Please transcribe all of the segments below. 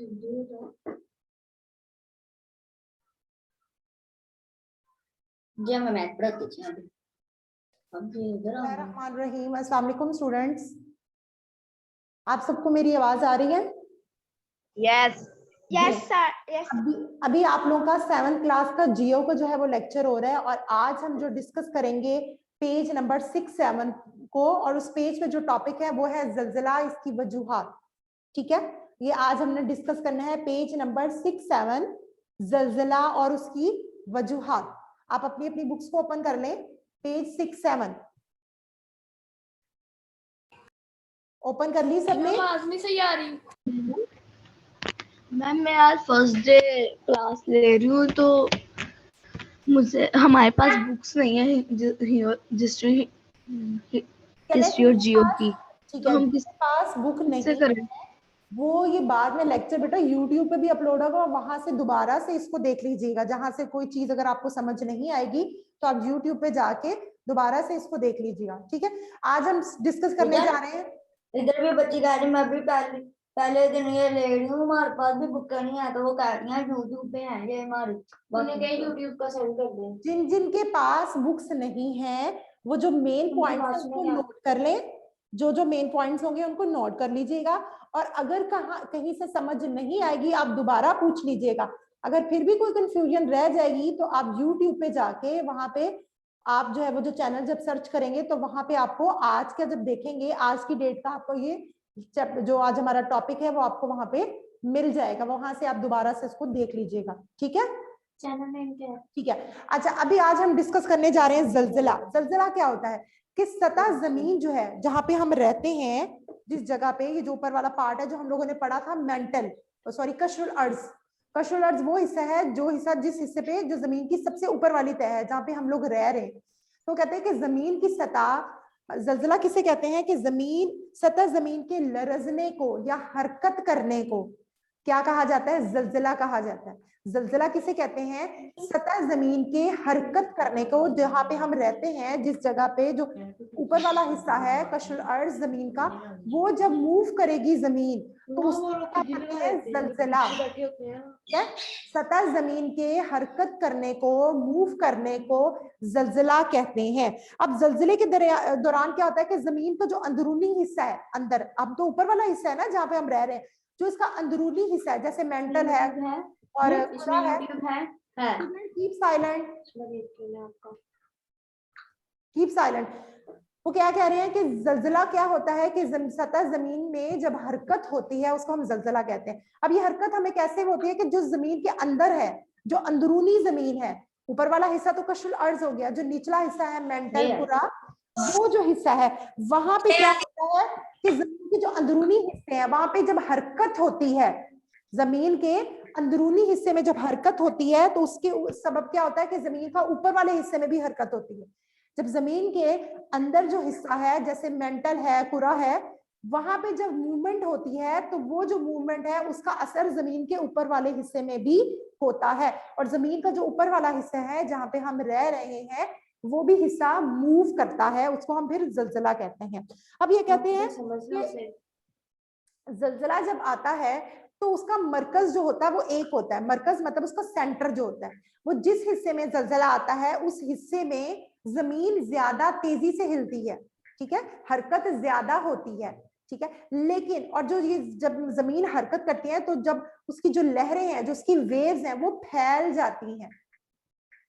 जी मैं मैथ पढ़ाती थी अभी। अब जी इधर बिस्मिल्लाहिर्रहमानिर्रहीम। अस्सलाम वालेकुम स्टूडेंट्स, आप सबको मेरी आवाज आ रही है? Yes yes sir yes. अभी आप लोगों का 7th क्लास का जियो का जो है वो लेक्चर हो रहा है और आज हम जो डिस्कस करेंगे पेज नंबर 6-7 को, और उस पेज पे जो टॉपिक है वो है ज़लज़ला, इसकी वजूहात। ठीक है, ये आज हमने डिस्कस करना है पेज नंबर 6-7, ज़लज़ला और उसकी वजूहात। आप अपनी अपनी बुक्स को ओपन कर लें, पेज 6-7 ओपन कर ली सबने? आवाज नहीं सही आ रही मैम। मैं आज फर्स्ट डे क्लास ले रही हूँ तो मुझे हमारे पास बुक्स नहीं है हिस्ट्री और जियो की। ठीक तो है, हम जिसके पास बुक नहीं किससे करें? वो ये बाद में लेक्चर बेटा यूट्यूब पे भी अपलोड होगा, वहां से दोबारा से इसको देख लीजिएगा। जहां से कोई चीज अगर आपको समझ नहीं आएगी तो आप यूट्यूब पे जाके दोबारा से इसको देख लीजिएगा। ठीक है, आज हम डिस्कस करने जा रहे हैं। इधर भी बच्ची कह रही मैं भी पहले दिन ये ले रही हूँ, हमारे पास भी बुक नहीं है, तो वो कह रही है यूट्यूब पे है ये हमारी। यूट्यूब का सेंड कर दें। जिन जिन के पास बुक्स नहीं है वो जो मेन पॉइंट है उसको नोट कर लें, जो जो मेन पॉइंट्स होंगे उनको नोट कर लीजिएगा। और अगर कहीं से समझ नहीं आएगी आप दोबारा पूछ लीजिएगा। अगर फिर भी कोई कंफ्यूजन रह जाएगी तो आप यूट्यूब पे जाके वहां पे आप जो है वो जो चैनल जब सर्च करेंगे तो वहां पे आपको आज का जब देखेंगे आज की डेट का आपको ये जो आज हमारा टॉपिक है वो आपको वहां पे मिल जाएगा, वहां से आप दोबारा से इसको देख लीजिएगा। ठीक है, चैनल नेम क्या है? ठीक है। अच्छा, अभी आज हम डिस्कस करने जा रहे हैं ज़लज़ला। ज़लज़ला क्या होता है कि सतह जमीन जो है जहां पे हम रहते हैं, जिस जगह पे ये जो ऊपर वाला पार्ट है जो हम लोगों ने पढ़ा था मेंटल सॉरी कशरुल अर्ज। कशरुल अर्ज वो हिस्सा है जो हिस्सा जिस हिस्से पे जो जमीन की सबसे ऊपर वाली तह है जहां पे हम लोग रह रहे हैं। तो कहते हैं कि जमीन की सतह, ज़लज़ला किसे कहते हैं कि जमीन सतह जमीन के लरजने को या हरकत करने को क्या कहा जाता है? ज़लज़ला कहा जाता है। ज़लज़ला किसे कहते हैं? सतह जमीन के हरकत करने को, जहां पे हम रहते हैं जिस जगह पे जो ऊपर वाला हिस्सा है कशरुल अर्ज जमीन का, वो जब मूव करेगी जमीन तो उसको क्या कहते हैं? ज़लज़ला। क्या? सतह जमीन के हरकत करने को, मूव करने को ज़लज़ला कहते हैं। अब ज़लज़ले के दौरान क्या होता है कि जमीन का जो अंदरूनी हिस्सा है, अंदर अब तो ऊपर वाला हिस्सा है ना जहाँ पे हम रह रहे हैं, जो इसका अंदरूनी हिस्सा है जैसे मेंटल है और कीप साइलेंट। वो क्या कह रहे हैं कि ज़लज़ला क्या होता है कि सतह जमीन में जब हरकत होती है उसको हम ज़लज़ला कहते हैं। अब ये हरकत हमें कैसे होती है कि जो जमीन के अंदर है, जो अंदरूनी जमीन है, ऊपर वाला हिस्सा तो कशरुल अर्ज हो गया, जो निचला हिस्सा है मेंटल पूरा, वो जो हिस्सा है वहां पे क्या होता है कि जमीन के जो अंदरूनी हिस्से हैं वहां पे जब हरकत होती है, जमीन के अंदरूनी हिस्से में जब हरकत होती है तो उसके सबब क्या होता है कि जमीन का ऊपर वाले हिस्से में भी हरकत होती है। जब जमीन के अंदर जो हिस्सा है जैसे मेंटल है, कुरा है, वहां पे जब मूवमेंट होती है तो वो जो मूवमेंट है उसका असर जमीन के ऊपर वाले हिस्से में भी होता है। और जमीन का जो ऊपर वाला हिस्सा है जहाँ पे हम रह रहे हैं वो भी हिस्सा मूव करता है, उसको हम फिर ज़लज़ला कहते हैं। अब ये कहते हैं ज़लज़ला जब आता है तो उसका मरकज जो होता है वो एक होता है। मरकज मतलब उसका सेंटर जो होता है, वो जिस हिस्से में ज़लज़ला आता है उस हिस्से में जमीन ज्यादा तेजी से हिलती है। ठीक है, हरकत ज्यादा होती है। ठीक है, लेकिन और जो ये जब जमीन हरकत करती है तो जब उसकी जो लहरें हैं, जो उसकी वेव्स हैं, वो फैल जाती हैं।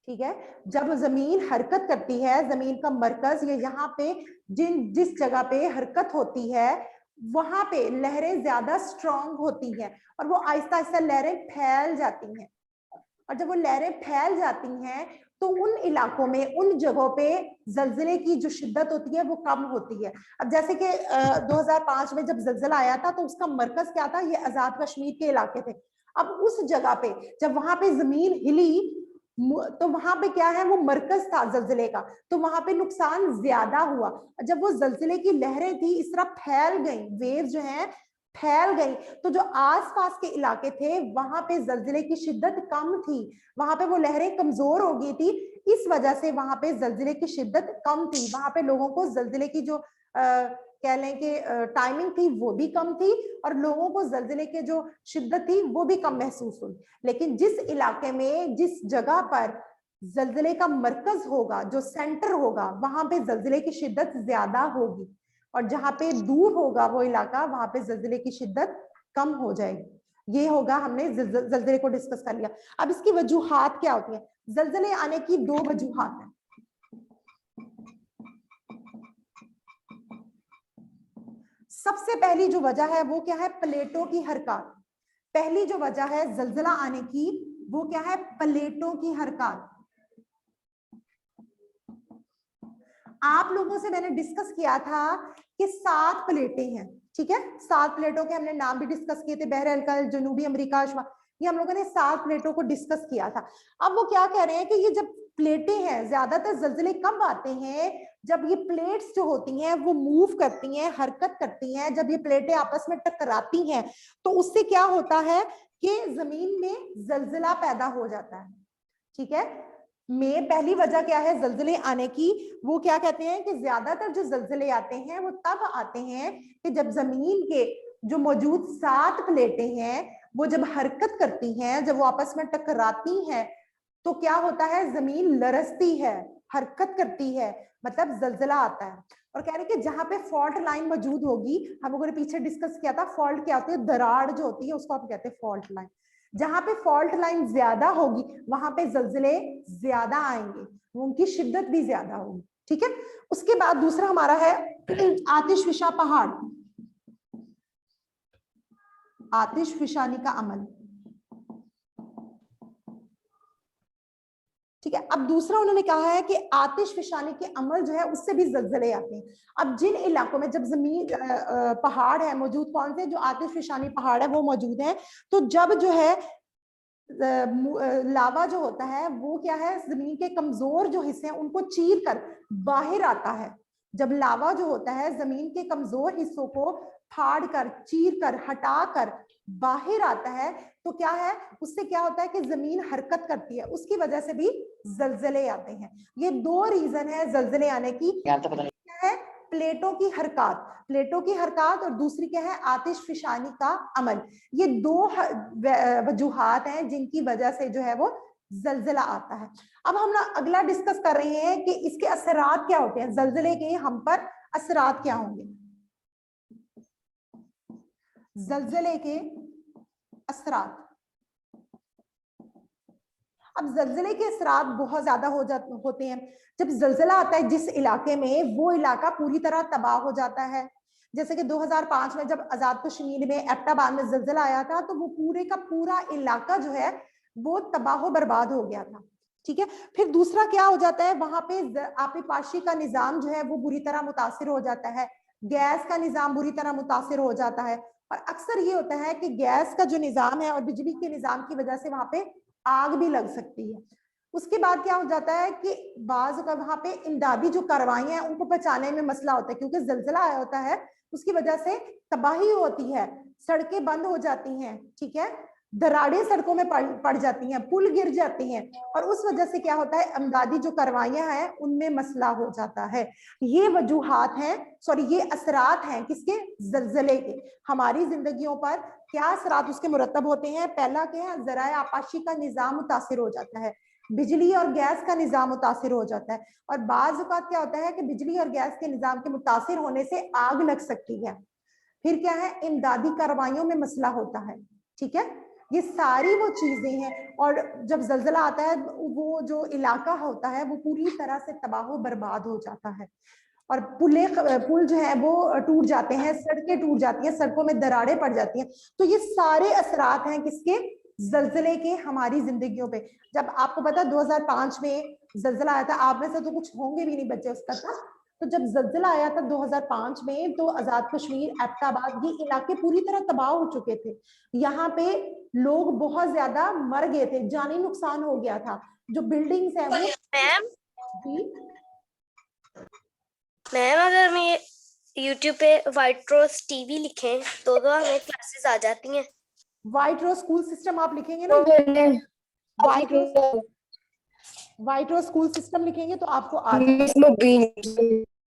ठीक है, जब जमीन हरकत करती है, जमीन का मरकज ये यहाँ पे जिस जगह पे हरकत होती है वहां पे लहरें ज्यादा स्ट्रांग होती हैं और वो आहिस्ता आहिस्ता लहरें फैल जाती हैं। और जब वो लहरें फैल जाती हैं तो उन इलाकों में, उन जगहों पे जलजले की जो शिद्दत होती है वो कम होती है। अब जैसे कि 2005 में जब जलजला आया था तो उसका मरकज क्या था? ये आजाद कश्मीर के इलाके थे। अब उस जगह पे जब वहां पे जमीन हिली तो वहां पे क्या है, वो मरकज था जलजिले का, तो वहां पे नुकसान ज्यादा हुआ। जब वो जलजिले की लहरें थी इस तरह फैल गई, वेव जो है फैल गई, तो जो आसपास के इलाके थे वहां पे जलजिले की शिद्दत कम थी, वहां पे वो लहरें कमजोर हो गई थी। इस वजह से वहां पे जलजिले की शिद्दत कम थी, वहां पे लोगों को जलजिले की जो कह लें कि टाइमिंग थी वो भी कम थी और लोगों को जलजले के जो शिद्दत थी वो भी कम महसूस हुई। लेकिन जिस इलाके में, जिस जगह पर जलजले का मरकज होगा, जो सेंटर होगा, वहां पे जलजले की शिद्दत ज्यादा होगी और जहां पे दूर होगा वो इलाका, वहां पे जलजले की शिद्दत कम हो जाएगी। ये होगा, हमने जलजले को डिस्कस कर लिया। अब इसकी वजूहात क्या होती है? जलजले आने की दो वजूहात हैं। सबसे पहली जो वजह है वो क्या है? प्लेटों की हरकत। पहली जो वजह है जलजला आने की वो क्या है? प्लेटों की हरकत। आप लोगों से मैंने डिस्कस किया था कि 7 प्लेटें हैं, ठीक है? 7 प्लेटों के हमने नाम भी डिस्कस किए थे, बहर अलकल, जनूबी अमेरिका, ये हम लोगों ने 7 प्लेटों को डिस्कस किया था। अब वो क्या कह रहे हैं कि ये जब प्लेटें हैं, ज्यादातर जलजले कब आते हैं? जब ये प्लेट्स जो होती हैं वो मूव करती हैं, हरकत करती हैं। जब ये प्लेटें आपस में टकराती हैं तो उससे क्या होता है कि जमीन में जलजला पैदा हो जाता है, ठीक है? में पहली वजह क्या है जलजले आने की? वो क्या कहते हैं कि ज्यादातर जो जलजले आते हैं वो तब आते हैं कि जब जमीन के जो मौजूद 7 प्लेटें हैं वो जब हरकत करती हैं, जब वो आपस में टकराती हैं तो क्या होता है? जमीन लरजती है, हरकत करती है, मतलब जलजला आता है। और कह रहे कि जहां पे फॉल्ट लाइन मौजूद होगी, हम लोगों ने पीछे डिस्कस किया था, फॉल्ट क्या होती है? दरार जो होती है उसको हम कहते हैं फॉल्ट लाइन। जहां पे फॉल्ट लाइन ज्यादा होगी वहां पे जलजले ज्यादा आएंगे, उनकी शिद्दत भी ज्यादा होगी, ठीक है? उसके बाद दूसरा हमारा है आतिशफिशा पहाड़, आतिशफिशानी का अमल, ठीक है? अब दूसरा उन्होंने कहा है कि आतिशफिशानी के अमल जो है उससे भी जलजले आते हैं। अब जिन इलाकों में जब जमीन पहाड़ है मौजूद, कौन से? जो आतिशफिशानी पहाड़ है वो मौजूद है, तो जब जो है लावा जो होता है वो क्या है? जमीन के कमजोर जो हिस्से हैं उनको चीर कर बाहर आता है। जब लावा जो होता है जमीन के कमजोर हिस्सों को फाड़ कर, चीर कर, हटा कर बाहर आता है तो क्या है? उससे क्या होता है कि जमीन हरकत करती है, उसकी वजह से भी जलजले आते हैं। ये 2 रीजन है जलजले आने की। क्या है? प्लेटों की हरकत, प्लेटों की हरकत, और दूसरी क्या है? आतिशफिशानी का अमल। ये 2 वजूहात हैं जिनकी वजह से जो है वो जलजला आता है। अब हम ना अगला डिस्कस कर रहे हैं कि इसके असरात क्या होते हैं, जलजले के हम पर असरात क्या होंगे। जलजले के असरात। अब जलजले के असरात बहुत ज्यादा होते हैं। जब जलजला आता है जिस इलाके में, वो इलाका पूरी तरह तबाह हो जाता है। जैसे कि 2005 में जब आजाद कश्मीर में एबटाबाद में जलजला आया था तो वो पूरे का पूरा इलाका जो है वो तबाह बर्बाद हो गया था, ठीक है? फिर दूसरा क्या हो जाता है, वहां पे आबिपाशी का निजाम जो है वो बुरी तरह मुतासिर हो जाता है, गैस का निजाम बुरी तरह मुतासिर हो जाता है। और अक्सर ये होता है कि गैस का जो निजाम है और बिजली के निजाम की वजह से वहां पे आग भी लग सकती है। उसके बाद क्या हो जाता है कि बाज का वहां पे इमदादी जो कार्रवाइयां हैं उनको बचाने में मसला होता है, क्योंकि जलजला आया होता है उसकी वजह से तबाही होती है, सड़कें बंद हो जाती हैं, ठीक है? दरारें सड़कों में पड़ जाती हैं, पुल गिर जाती हैं, और उस वजह से क्या होता है? इमदादी जो कार्रवाइयां हैं उनमें मसला हो जाता है। ये वजूहात हैं, सॉरी ये असरात हैं किसके? जलजले के। हमारी जिंदगियों पर क्या असरात उसके मुरतब होते हैं? पहला क्या है? ज़राए आपाशी का निजाम मुतासिर हो जाता है, बिजली और गैस का निजाम मुतासिर हो जाता है, और बाज़ औक़ात क्या होता है कि बिजली और गैस के निजाम के मुतासिर होने से आग लग सकती है। फिर क्या है? इमदादी कार्रवाइयों में मसला होता है, ठीक है? ये सारी वो चीजें हैं। और जब जलजला आता है वो जो इलाका होता है वो पूरी तरह से तबाह बर्बाद हो जाता है, और पुल जो है वो टूट जाते हैं, सड़कें टूट जाती हैं, सड़कों में दरारें पड़ जाती हैं। तो ये सारे असरात हैं किसके? जलजले के हमारी जिंदगियों पे। जब आपको पता 2005 में जलजला आया था, आप में से तो कुछ होंगे भी नहीं बच्चे उसका था, तो जब जलजला आया था 2005 में तो आजाद कश्मीर, एबटाबाद, ये इलाके पूरी तरह तबाह हो चुके थे। यहाँ पे लोग बहुत ज्यादा मर गए थे, जानी नुकसान हो गया था। जो बिल्डिंग्स हैं वो मैम अगर हम ये YouTube पे व्हाइट रोज टीवी लिखें तो हमें क्लासेस आ जाती हैं। व्हाइट रोज स्कूल सिस्टम आप लिखेंगे ना, व्हाइट रोज स्कूल सिस्टम लिखेंगे तो आपको आ जाएगा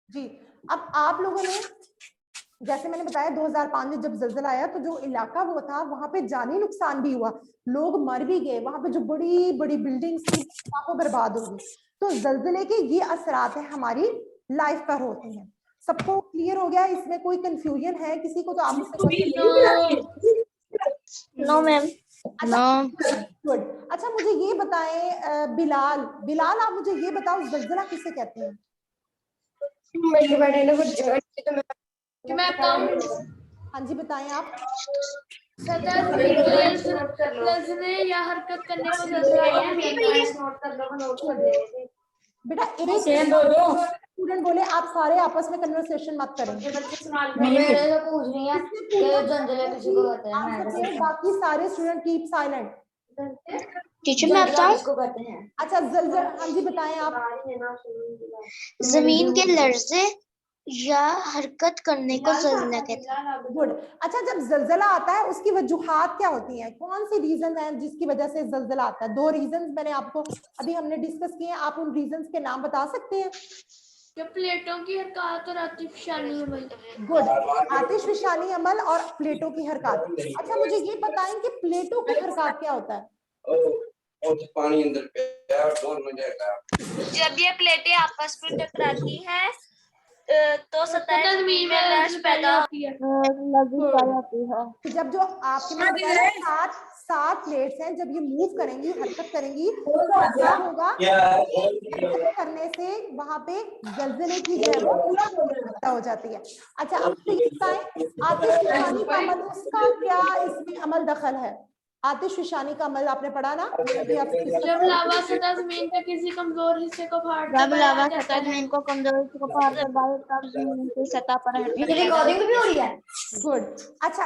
जी। अब आप लोगों ने जैसे मैंने बताया 2005 में जब जल्जला आया तो जो इलाका वो था वहां पे जानी नुकसान भी हुआ, लोग मर भी गए, वहां पे जो बड़ी बड़ी बिल्डिंग्स थी वो बर्बाद हो गई। तो जल्जले के ये असरात है हमारी लाइफ पर होते हैं। सबको क्लियर हो गया? इसमें कोई कंफ्यूजन है किसी को? तो आप मुझसे नो मैम। गुड। अच्छा मुझे ये बताएं बिलाल, बिलाल आप मुझे ये बताओ जल्जला किसे कहते हैं? हाँ जी बताएं आप। जल्जले या हरकत करने को जल्जला बेटा एक स्टूडेंट बोले आप सारे आपस में कन्वर्सेशन मत करें। मेरे से पूछ रही है कि जंजले किसी को कहते हैं, मैं आंसर बाकी सारे स्टूडेंट कीप साइलेंट। टीचर मैं बताऊं? किसको कहते हैं? अच्छा जल्जला, हाँ जी बताएं आप। जमीन के लर्जे या हरकत करने को जल्जला कहते हैं। गुड। अच्छा जब जल्जला आता है उसकी वजूहात क्या होती हैं? कौन सी रीजन है जिसकी वजह से जल्जला आता है? 2 रीजंस मैंने आपको अभी हमने डिस्कस किए हैं, आप उन रीजंस के नाम बता सकते हैं? प्लेटों की हरकत और आतिशफशानी अमल। गुड, आतिशफशानी अमल और प्लेटों की हरकत। अच्छा मुझे ये बताएं कि प्लेटों की हरकत क्या होता है? पानी अंदर पे और डोर में जाएगा। जब ये प्लेटें आपस में टकराती हैं तो सतह जमीन में लहर पैदा होती है। जब जो आपके मैंने बताया 7 प्लेट्स हैं, जब ये मूव करेंगी, हरकत करेंगी तो क्या होगा? हरकत करने से वहां पे जल्जले की जो है वो पैदा हो जाती है। अच्छा अब तो ये बताएं आतिशफशानी का अमल, उसका क्या इसमें अमल दखल है? आतिशफशानी का अमल आपने पढ़ा ना? जब लावा सतह जमीन के किसी कमजोर हिस्से को फाड़ जब लावा सतह जमीन को कमजोर हिस्से को फाड़ कर बाहर तब जमीन की सतह पर ये रिकॉर्डिंग भी हो रही है? गुड। अच्छा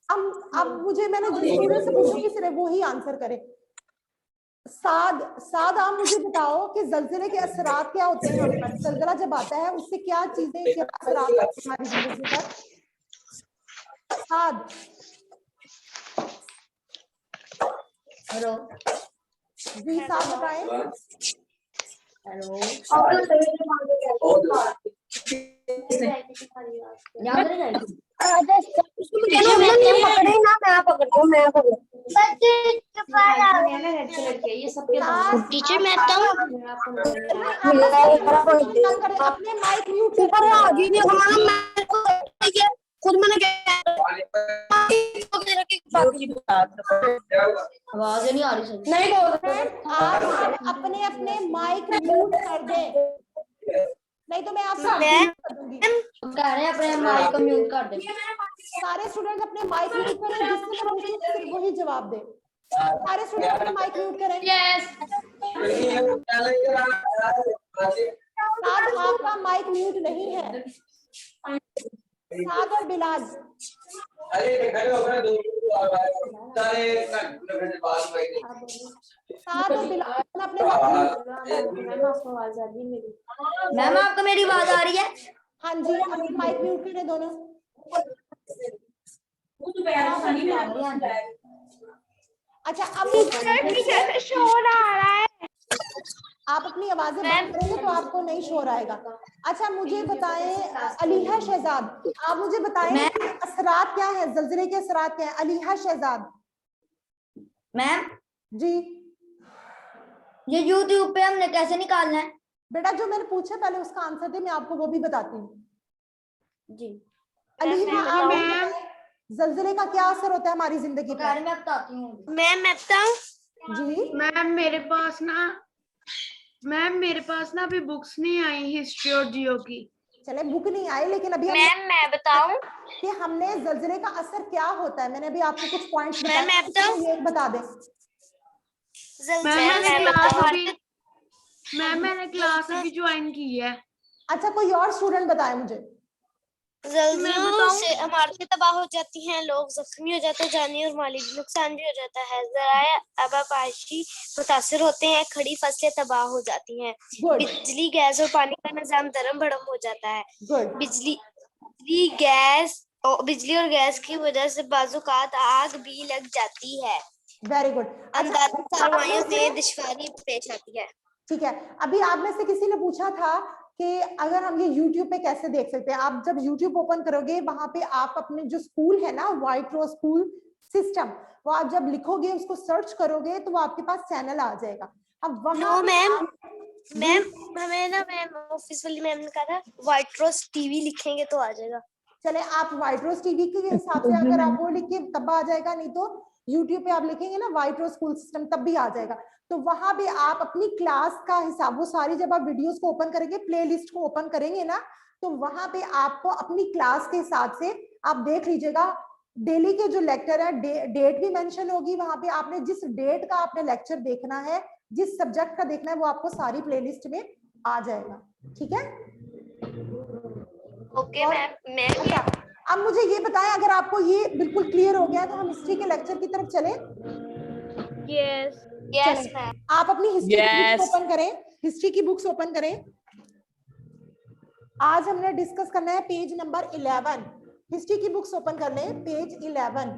अब मुझे मैंने जिस स्टूडेंट से पूछूंगी सिर्फ वो ही आंसर करे। साद आप मुझे बताओ कि जल्जले के असरात क्या होते हैं? हम पर जल्जला जब आता है उससे क्या चीजें, क्या असरात होते हैं हमारी जिंदगी पर? साद हेलो जी साद बताएं। हेलो टीचर मैं बताऊं? अपने माइक म्यूट खुद मैंने आवाज नहीं आ रही सर। नहीं आप अपने अपने माइक म्यूट कर दें, नहीं तो मैं आपसे कर दूंगी। कह रहे हैं अपने माइक को म्यूट कर दे। सारे स्टूडेंट अपने माइक म्यूट करें, जिससे मैं पूछूं सिर्फ वही जवाब दे। सारे स्टूडेंट अपने माइक म्यूट करें। साद आपका माइक म्यूट नहीं है। साद और बिलाल साद और बिलाल अपने मैम आपको मेरी आवाज आ रही है? हाँ जी अपने माइक म्यूट करें दोनों। अच्छा अब शोर आ रहा है। आप अपनी आवाजें बंद करेंगे तो आपको नहीं शोर आएगा। अच्छा मुझे बताएं अलीहा शहजाद, आप मुझे बताएं कि असरात क्या है, जल्जले के असरात क्या है? अलीहा शहजाद मैम जी। ये यूट्यूब पे हमने कैसे निकालना है? बेटा जो मैंने पूछा पहले उसका आंसर दे, मैं आपको वो भी बताती हूँ जी। अलीहा आप बताएं, जल्जले का क्या असर होता है हमारी जिंदगी पर? मैं बताती हूँ। मैं बताऊं? जी मैम मेरे पास ना अभी बुक्स नहीं आई हिस्ट्री और जियो की। चले बुक नहीं आई, लेकिन अभी मैं बताऊं कि हमने जल्जले का असर क्या होता है, मैंने अभी आपको कुछ पॉइंट्स बताए, मैं बताऊं? ये एक बता दें। मैंने क्लास अभी ज्वाइन की है। अच्छा कोई और स्टूडेंट बताए मुझे। जल्जलों से इमारतें तबाह हो जाती हैं, लोग जख्मी हो जाते हैं, जानी और माली नुकसान भी हो जाता है, ज़राए आबापाशी मुतासिर होते हैं, खड़ी फसलें तबाह हो जाती हैं, बिजली गैस और पानी का निजाम दरम भरम हो जाता है, बिजली और गैस की वजह से बाजुकात आग भी लग जाती है। Very good. अंदाज़ी कार्रवाइयों से दुश्वारी पेश आती है। ठीक है, अभी आप में से किसी ने पूछा था कि अगर हम ये YouTube पे कैसे देख सकते हैं। आप जब YouTube ओपन करोगे वहां पे आप अपने जो स्कूल है ना, व्हाइट रोज स्कूल सिस्टम, वो आप जब लिखोगे उसको सर्च करोगे तो वो आपके पास चैनल आ जाएगा। अब वहां मैम हमें ना मैम ऑफिस वाली मैम ने कहा था व्हाइट रोज टीवी लिखेंगे तो आ जाएगा। चले आप व्हाइट रोज टीवी के हिसाब से अगर आप वो लिखिए तब आ जाएगा, नहीं तो YouTube पे आप लिखेंगे ना व्हाइट रोज स्कूल सिस्टम तब भी आ जाएगा। तो वहां पे आप अपनी क्लास का हिसाब, वो सारी जब आप वीडियोस को ओपन करेंगे, प्लेलिस्ट को ओपन करेंगे ना, तो वहां पे आपको अपनी क्लास के हिसाब से आप देख लीजिएगा। डेली के जो लेक्चर है डेट भी मेंशन होगी वहां पे, आपने जिस डेट का आपने लेक्चर देखना है, जिस सब्जेक्ट का देखना है, वो आपको सारी प्लेलिस्ट में आ जाएगा। ठीक है, ओके मैम। अच्छा, अब मुझे ये बताएं, अगर आपको ये बिल्कुल क्लियर हो गया तो हम हिस्ट्री के लेक्चर की तरफ चले। Yes ma'am. आप अपनी हिस्ट्री की बुक्स ओपन करें, हिस्ट्री की बुक्स ओपन करें। आज हमने डिस्कस करना है पेज नंबर 11। हिस्ट्री की बुक्स ओपन कर लें, पेज 11।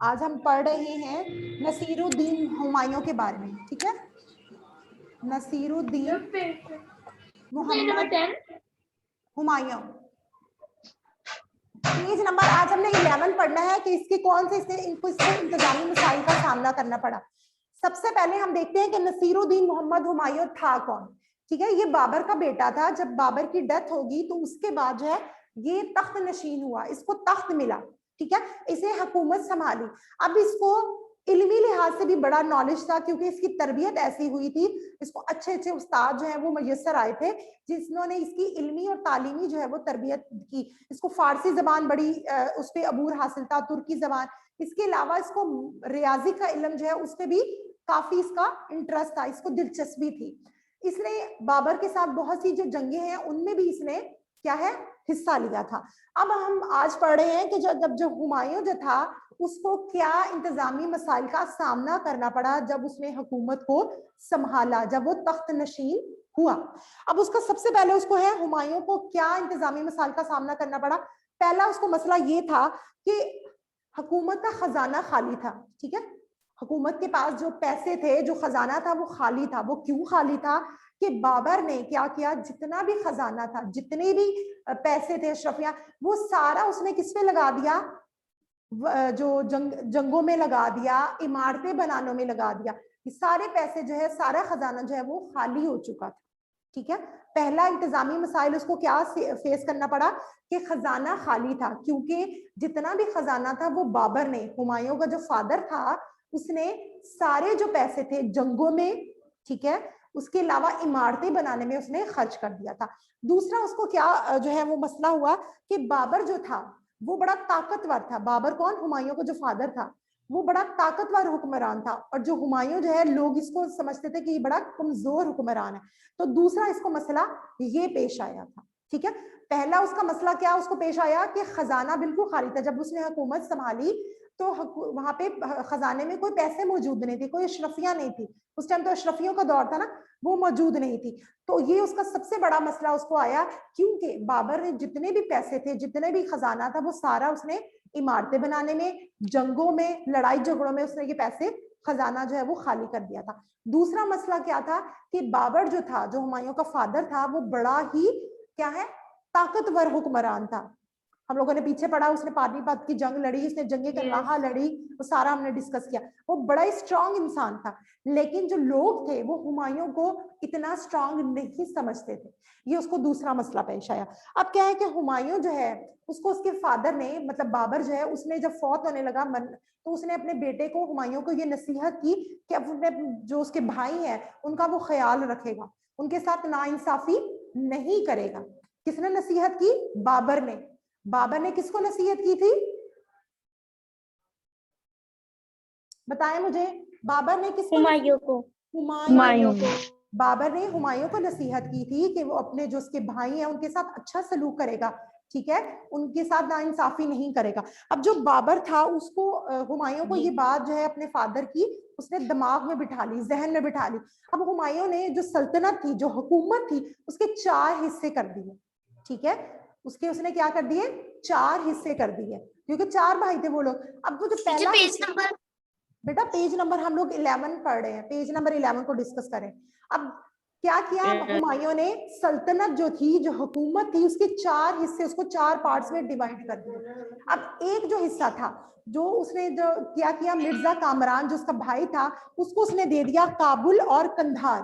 आज हम पढ़ रहे हैं नसीरुद्दीन हुमायूं के बारे में। ठीक है, नसीरुद्दीन मोहम्मद हुमायूं। पेज नंबर आज हमने 11 पढ़ना है कि इसके कौन से इनको इंतजामी मसाइल का सामना करना पड़ा। सबसे पहले हम देखते हैं कि नसीरुद्दीन मोहम्मद हुमायूं था कौन। ठीक है, ये बाबर का बेटा था। जब बाबर की डेथ होगी तो उसके बाद जो है ये तख्त नशीन हुआ, इसको तख्त मिला। ठीक है, इसे हुकूमत संभाली। अब इसको इल्मी लिहाज से भी बड़ा नॉलेज था, क्योंकि इसकी तरबियत ऐसी हुई थी, इसको अच्छे अच्छे उस्ताद जो है वो मयसर आए थे जिन्होंने इसकी इल्मी और तालीमी जो है वो तरबियत की। इसको फारसी जबान बड़ी उस पर अबूर हासिल था, तुर्की जबान। इसके अलावा इसको रियाजी का इल्म जो है उस पर भी काफी इसका इंटरेस्ट था, इसको दिलचस्पी थी। इसने बाबर के साथ बहुत सी जो जंगे हैं उनमें भी इसने क्या है हिस्सा लिया था। अब हम आज पढ़ रहे हैं कि जब जो हुमायूं जो था उसको क्या इंतजामी मसाइल का सामना करना पड़ा जब उसने हुकूमत को संभाला, जब वो तख्त नशीन हुआ। अब उसका सबसे पहले उसको है हुमायूं को क्या इंतजामी मसाइल का सामना करना पड़ा। पहला उसको मसला ये था कि हुकूमत का खजाना खाली था। ठीक है, हुकूमत के पास जो पैसे थे, जो खजाना था वो खाली था। वो क्यों खाली था कि बाबर ने क्या किया, जितना भी खजाना था, जितने भी पैसे थे अशरफिया, वो सारा उसने किस पे लगा दिया, जो जंगों में लगा दिया, इमारतें बनाने में लगा दिया। ये सारे पैसे जो है, सारा खजाना जो है वो खाली हो चुका था। ठीक है, पहला इंतजामी मसाइल उसको क्या फेस करना पड़ा कि खजाना खाली था, क्योंकि जितना भी खजाना था वो बाबर ने, हुमायूं का जो फादर था, उसने सारे जो पैसे थे जंगों में, ठीक है, उसके अलावा इमारतें बनाने में उसने खर्च कर दिया था। दूसरा उसको क्या जो है वो मसला हुआ कि बाबर जो था वो बड़ा ताकतवर था। बाबर कौन, हुमायूं का जो फादर था, वो बड़ा ताकतवर हुक्मरान था, और जो हुमायूं जो है लोग इसको समझते थे कि ये बड़ा कमजोर हुक्मरान है। तो दूसरा इसको मसला ये पेश आया था। ठीक है, पहला उसका मसला क्या उसको पेश आया कि खजाना बिल्कुल खाली था। जब उसने हुकूमत संभाली तो वहां पे खजाने में कोई पैसे मौजूद नहीं थे, कोई अशरफियां नहीं थी। उस टाइम तो अशरफियों का दौर था ना, वो मौजूद नहीं थी। तो ये उसका सबसे बड़ा मसला उसको आया, क्योंकि बाबर ने जितने भी पैसे थे, जितने भी खजाना था, वो सारा उसने इमारतें बनाने में, जंगों में, लड़ाई झगड़ों में उसने ये पैसे, खजाना जो है वो खाली कर दिया था। दूसरा मसला क्या था कि बाबर जो था, जो हुमायूं का फादर था, वो बड़ा ही क्या है ताकतवर हुक्मरान था। हम लोगों ने पीछे पढ़ा, उसने पानीपत की जंग लड़ी, उसने जंगे करवाहा लड़ी, वो सारा हमने डिस्कस किया। वो बड़ा ही स्ट्रांग इंसान था, लेकिन जो लोग थे वो हुमायूं को इतना स्ट्रांग नहीं समझते थे। ये उसको दूसरा मसला पेश आया। अब क्या है कि हुमायूं जो है उसको उसके फादर ने, मतलब बाबर जो है, उसने जब फौत होने लगा तो उसने अपने बेटे को, हुमायूं को, ये नसीहत की कि अपने जो उसके भाई हैं उनका वो ख्याल रखेगा, उनके साथ नाइंसाफी नहीं करेगा। किसने नसीहत की? बाबर ने। बाबर ने किसको नसीहत की थी? बताएं मुझे, बाबर ने किसको? हुमायूं को। हुमायूं को। बाबर ने हुमायूं को नसीहत की थी कि वो अपने जो उसके भाई हैं उनके साथ अच्छा सलूक करेगा, ठीक है, उनके साथ नाइंसाफी नहीं करेगा। अब जो बाबर था उसको हुमायूं को ये बात जो है अपने फादर की उसने दिमाग में बिठा ली, जहन में बिठा ली। अब हुमायूं ने जो सल्तनत थी, जो हुकूमत थी, उसके 4 हिस्से कर दिए, ठीक है, उसने क्या कर दिए, 4 हिस्से कर दिए, क्योंकि 4 भाई थे वो लोग। अब वो जो पहला पेज नंबर, बेटा पेज नंबर हम लोग 11 पढ़ रहे हैं, पेज नंबर 11 को डिस्कस करें। अब क्या किया हुमायूं ने, सल्तनत जो थी, जो हुकूमत थी, उसके 4 हिस्से, उसको 4 पार्ट्स में डिवाइड कर दिया। अब एक जो हिस्सा था, जो उसने जो क्या किया, मिर्जा कामरान जो उसका भाई था, उसको उसने दे दिया काबुल और कंधार।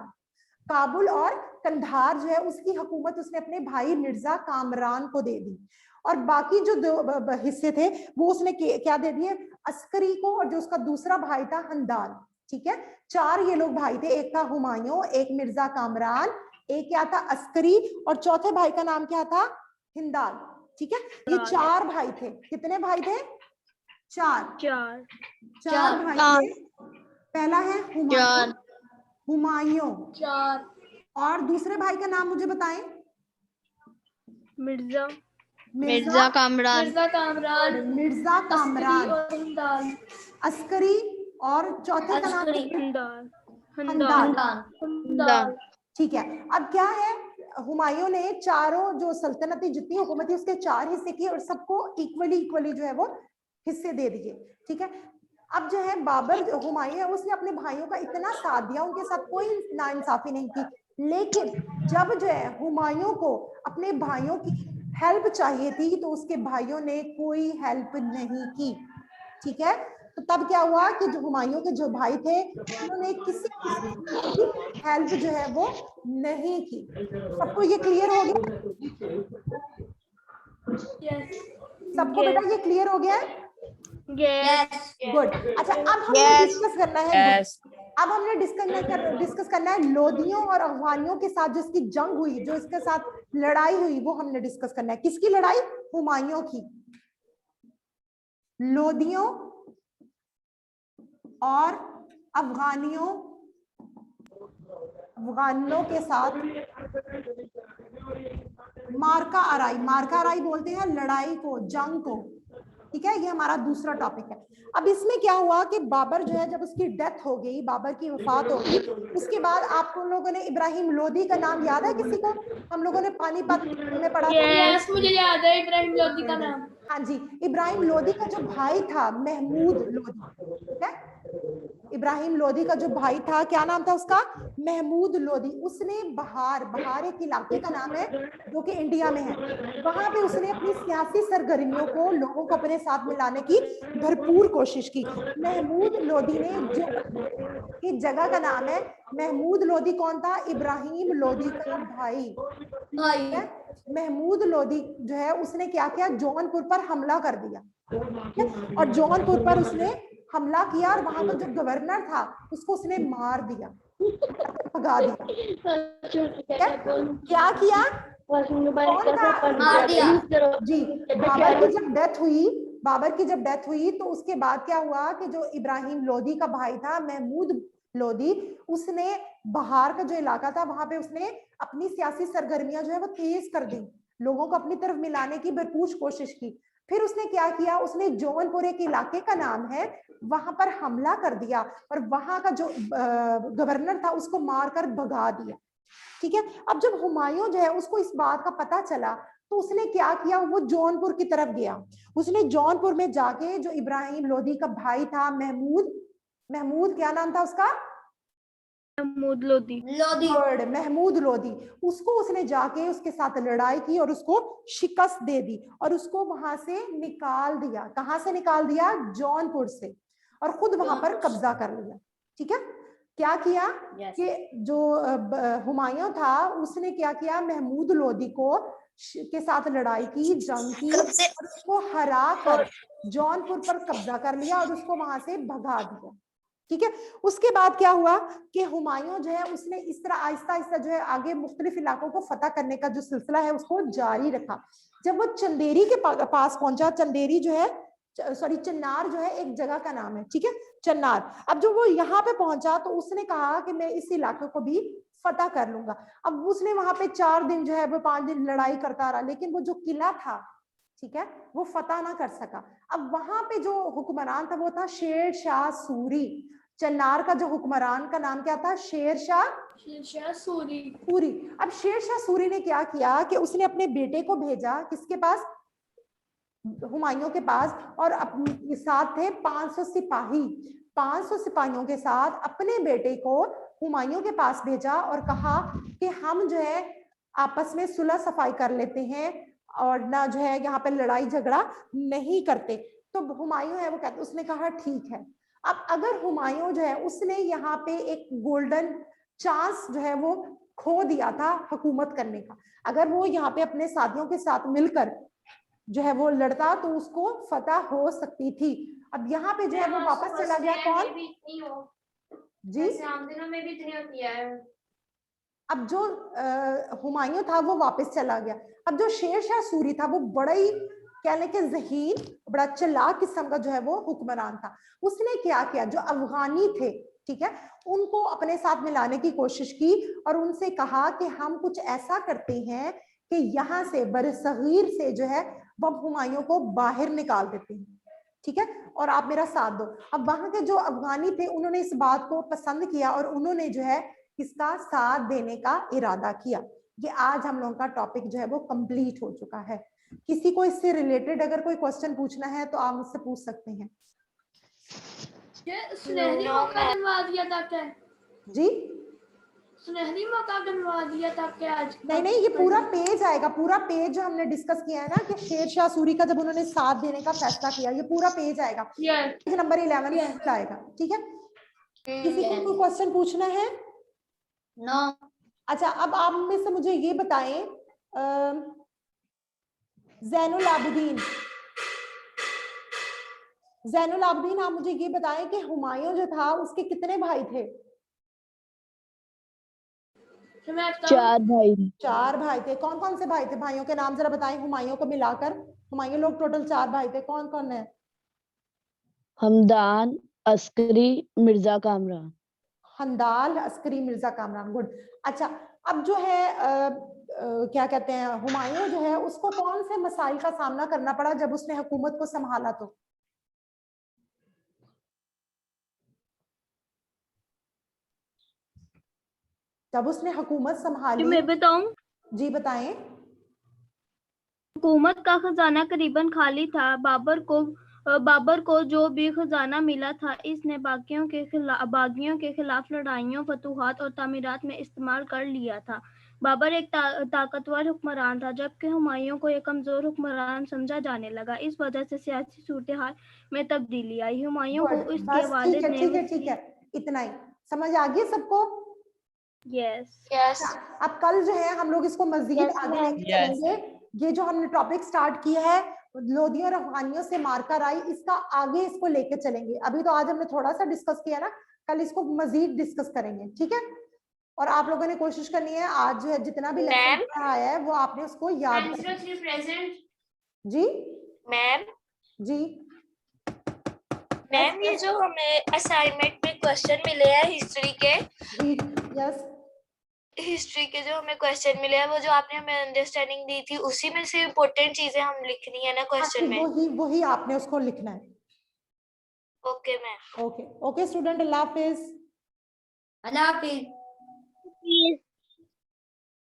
काबुल और कंधार जो है उसकी हुकूमत उसने अपने भाई मिर्जा कामरान को दे दी। और बाकी जो 2 हिस्से थे वो उसने क्या दे दिए, अस्करी को, और जो उसका दूसरा भाई था हंदाल, ठीक है। 4 ये लोग भाई थे, एक था हुमायूं, एक मिर्जा कामरान, एक क्या था अस्करी, और चौथे भाई का नाम क्या था, हिंदाल, ठीक है। ये 4 भाई थे। कितने भाई थे, 4 भाई थे। पहला है हुमायूं, 4 और दूसरे भाई का नाम मुझे बताएं। मिर्जा कामरान, मिर्जा कामरान, अस्करी, और चौथे का नाम हंदाल, ठीक है। अब क्या है, हुमायूं ने चारों जो सल्तनती जितनी हुकूमत थी उसके 4 हिस्से किए और सबको इक्वली जो है वो हिस्से दे दिए, ठीक है। अब जो है बाबर, हुमायूं है, उसने अपने भाइयों का इतना साथ दिया, उनके साथ कोई नाइंसाफी नहीं की, लेकिन जब जो है हुमायूं को अपने भाइयों की हेल्प चाहिए थी तो उसके भाइयों ने कोई हेल्प नहीं की, ठीक है। तो तब क्या हुआ कि जो हुमायूं के जो भाई थे उन्होंने किसी की हेल्प जो है वो नहीं की। सबको ये क्लियर हो गया? सबको बेटा ये क्लियर हो गया? गुड। अच्छा अब हमने डिस्कस करना है, अब हमने डिस्कस करना है लोदियों और अफगानियों के साथ जो इसकी जंग हुई, जो इसके साथ लड़ाई हुई, वो हमने डिस्कस करना है। किसकी लड़ाई? हुमायूं की। लोदियों और अफगानियों के साथ मार्का अराई बोलते हैं लड़ाई को, जंग को, ठीक है। ये हमारा दूसरा टॉपिक है। अब इसमें क्या हुआ कि बाबर जो है, जब उसकी डेथ हो गई, बाबर की वफात हो गई, उसके बाद आप लोगों ने इब्राहिम लोदी का नाम याद है किसी को? हम लोगों ने पानीपत में पढ़ा था। मुझे याद है इब्राहिम लोदी का नाम। हाँ जी, इब्राहिम लोदी का जो भाई था महमूद लोदी, ठीक है। इब्राहिम लोदी का जो भाई था, क्या नाम था उसका? महमूद लोदी। उसने बहार एक इलाके का नाम है जो कि इंडिया में है, वहां पे उसने अपनी सियासी सरगर्मियों को, लोगों को अपने साथ मिलाने की भरपूर कोशिश की। महमूद लोदी ने जो जगह का नाम है, महमूद लोदी कौन था? इब्राहिम लोदी का भाई। महमूद लोदी जो है उसने क्या किया, जौनपुर पर हमला कर दिया, और जौनपुर पर उसने हमला किया और वहां का जो गवर्नर था उसको उसने मार दिया, भगा दिया। क्या किया? मार दिया जी। बाबर की जब डेथ हुई तो उसके बाद क्या हुआ कि जो इब्राहिम लोदी का भाई था महमूद लोदी, उसने बहार का जो इलाका था वहां पे उसने अपनी सियासी सरगर्मियां जो है वो तेज कर दी, लोगों को अपनी तरफ मिलाने की भरपूर कोशिश की। फिर उसने क्या किया, उसने जौनपुर एक इलाके का नाम है, वहां पर हमला कर दिया और वहां का जो गवर्नर था उसको मारकर भगा दिया, ठीक है। अब जब हुमायूं जो है उसको इस बात का पता चला तो उसने क्या किया, वो जौनपुर की तरफ गया। उसने जौनपुर में जाके जो इब्राहिम लोदी का भाई था महमूद क्या नाम था उसका? महमूद लोदी, महमूद लोदी, उसको उसने जाके उसके साथ लड़ाई की और उसको शिकस्त दे दी और उसको वहां से निकाल दिया। कहां से निकाल दिया? जौनपुर से, और खुद वहां पर कब्जा कर लिया, ठीक है। क्या किया कि जो हुमायूं था उसने क्या किया, महमूद लोदी को के साथ लड़ाई की, जंग की, और उसको हरा कर जौनपुर पर कब्जा कर लिया और उसको वहां से भगा दिया, ठीक है। उसके बाद क्या हुआ कि हुमायूं जो है उसने इस तरह आहिस्ता आहिस्ता जो है आगे मुख्तलिफ इलाकों को फतह करने का जो सिलसिला है उसको जारी रखा। जब वो चंदेरी के पास पहुंचा, चंदेरी जो है चन्नार जो है एक जगह का नाम है, ठीक है, चन्नार। अब जो वो यहाँ पे पहुंचा तो उसने कहा कि मैं इस इलाके को भी फतह कर लूंगा। अब उसने वहां पे 4 दिन जो है वो 5 दिन लड़ाई करता रहा, लेकिन वो जो किला था ठीक है, वो फतह ना कर सका। अब वहां पे जो हुक्मरान था वो था शेर शाह सूरी। चन्नार का जो हुक्मरान का नाम क्या था? शेर शाह सूरी। अब शेर शाह सूरी ने क्या किया कि उसने अपने बेटे को भेजा किसके पास? हुमायूं के पास, और अपने साथ थे 500 सिपाही। 500 सिपाहियों के साथ अपने बेटे को हुमायूं के पास भेजा और कहा कि हम जो है आपस में सुलह सफाई कर लेते हैं और ना जो है यहाँ पे लड़ाई झगड़ा नहीं करते। तो हुमायूं है वो कहते, उसने कहा ठीक है। अब अगर हुमायूं जो है उसने यहाँ पे एक गोल्डन चांस जो है वो खो दिया था हुकूमत करने का, अगर वो यहाँ पे अपने साथियों के साथ मिलकर जो है वो लड़ता तो उसको फतह हो सकती थी। अब यहाँ पे जो है वो वापस चला गया कौन जी? आम दिनों में भी इतनी होती है। अब जो हुमायूं था वो वापस चला गया। अब जो शेर शाह सूरी था वो बड़ा ही कहने के ज़हीन, बड़ा चालाक किस्म का जो है वो हुक्मरान था। उसने क्या किया, जो अफगानी थे, ठीक है, उनको अपने साथ मिलाने की कोशिश की और उनसे कहा कि हम कुछ ऐसा करते हैं कि यहाँ से बरसगीर से जो है वो हुमायूं को बाहर निकाल देते हैं, ठीक है, और आप मेरा साथ दो। अब वहां के जो अफगानी थे उन्होंने इस बात को पसंद किया और उन्होंने जो है इसका साथ देने का इरादा किया। ये आज हम लोगों का टॉपिक जो है वो कंप्लीट हो चुका है। किसी को इससे रिलेटेड अगर कोई क्वेश्चन पूछना है तो आप मुझसे पूछ सकते हैं। ये सुनहरी मौका दिलवा दिया था क्या? जी सुनहरी मौका दिलवा दिया था क्या आज? नहीं, ये पूरा पेज आएगा, पूरा पेज जो हमने डिस्कस किया है ना कि शेर शाह सूरी का जब उन्होंने साथ देने का फैसला किया, ये पूरा पेज आएगा, पेज नंबर 11 आएगा, ठीक है। किसी को कोई क्वेश्चन पूछना है? नो। अच्छा, अब आप में से मुझे ये बताएं, ज़ैनुल आबिदीन, आप मुझे ये बताएं कि हुमायूं जो था उसके कितने भाई थे? 4 भाई थे। कौन कौन से भाई थे? भाइयों के नाम जरा बताएं हुमायूं को मिलाकर। हुमायूं लोग टोटल 4 भाई थे, कौन कौन है? हमदान, अस्करी, मिर्जा कामरान। हमदान, अस्करी, मिर्जा कामरान, गुड। अच्छा, अब जो है क्या कहते हैं, हुमायूं जो है उसको कौन से मसाइल का सामना करना पड़ा जब उसने हुकूमत को संभाला? तो जब उसने हुकूमत संभाली, मैं बताऊं? जी बताएं। हुकूमत का खजाना करीबन खाली था। बाबर को जो भी खजाना मिला था इसने बागियों के खिलाफ लड़ाइयों, फतूहात और तामीरात में इस्तेमाल कर लिया था। बाबर एक ताकतवर हुक्मरान था जबकि हुमायूं को एक कमजोर हुक्मरान समझा जाने लगा। इस वजह से सियासी सूरत-ए-हाल में तब्दीली आई। हुमायूं को उसके वालिद ने ठीक है, इतना ही समझ आ गया सबको? यस। अब कल जो है हम लोग इसको मजीद आगे लेके चलेंगे। ये जो हमने टॉपिक स्टार्ट किया है लोदियों और अफगानियों से मारकर आई, इसका आगे इसको लेके चलेंगे। अभी तो आज हमने थोड़ा सा डिस्कस किया ना, कल इसको मजीद डिस्कस करेंगे, ठीक है। और आप लोगों ने कोशिश करनी है आज जो है जितना भी लेसन पढ़ाया है वो आपने उसको याद करना। जी मैम जी मैम, ये जो हमें असाइनमेंट में क्वेश्चन मिले हैं हिस्ट्री के, यस, हिस्ट्री के जो हमें क्वेश्चन मिले हैं वो जो आपने हमें अंडरस्टैंडिंग दी थी उसी में से इम्पोर्टेंट चीजें हम लिखनी है ना क्वेश्चन में? वही आपने उसको लिखना है। Okay ma'am. ओके स्टूडेंट, अल्लाह हाफिज। अल्लाह हाफिज।